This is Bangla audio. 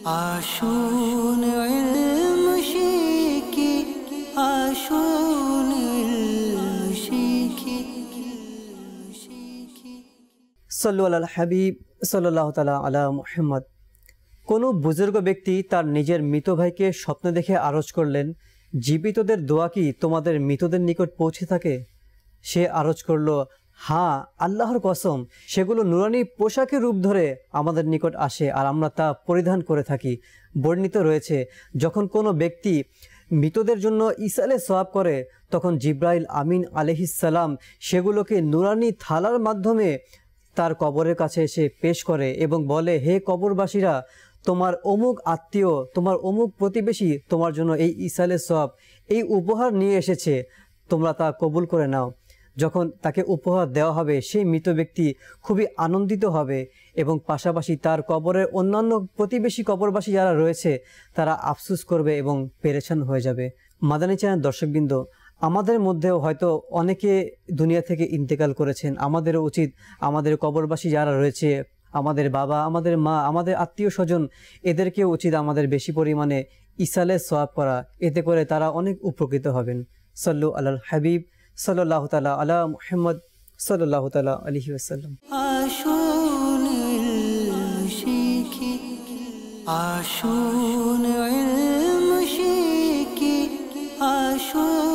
আসুন ইলম শিখি, আসুন ইলম শিখি। সাল্লু আলাল হাবিব সাল্লাল্লাহু তাআলা আলা মুহাম্মদ। কোনো বুজুর্গ ব্যক্তি তার নিজের মৃত ভাইকে স্বপ্ন দেখে আরজ করলেন, জীবিতদের দোয়া কি তোমাদের মৃতদের নিকট পৌঁছে থাকে? সে আরজ করল, হ্যাঁ, আল্লাহর কসম, সেগুলো নুরানি পোশাকের রূপ ধরে আমাদের নিকট আসে আর আমরা তা পরিধান করে থাকি। বর্ণিত রয়েছে, যখন কোনো ব্যক্তি মৃতদের জন্য ইসালে সওয়াব করে, তখন জিব্রাইল আমিন আলাইহিসসালাম সেগুলোকে নুরানি থালার মাধ্যমে তার কবরের কাছে এসে পেশ করে এবং বলে, হে কবরবাসীরা, তোমার অমুক আত্মীয়, তোমার অমুক প্রতিবেশী তোমার জন্য এই ইসালে সওয়াব, এই উপহার নিয়ে এসেছে, তোমরা তা কবুল করে নাও। যখন তাকে উপহার দেওয়া হবে, সেই মৃত ব্যক্তি খুবই আনন্দিত হবে এবং পাশাপাশি তার কবরের অন্যান্য প্রতিবেশী কবরবাসী যারা রয়েছে তারা আফসোস করবে এবং পেরেশান হয়ে যাবে। মাদানী চ্যানেল দর্শকবৃন্দ, আমাদের মধ্যেও হয়তো অনেকে দুনিয়া থেকে ইন্তেকাল করেছেন। আমাদেরও উচিত আমাদের কবরবাসী যারা রয়েছে, আমাদের বাবা, আমাদের মা, আমাদের আত্মীয় স্বজন, এদেরকেও উচিত আমাদের বেশি পরিমাণে ইসালে সওয়াব করা। এতে করে তারা অনেক উপকৃত হবেন। সাল্লু আলাল হাবিব সাল্লাল্লাহু তাআলা আলা মুহাম্মদ সাল্লাল্লাহু তাআলা আলাইহি ওয়াসাল্লাম। আসুন ইলম শিখি, আসুন ইলম শিখি, আসুন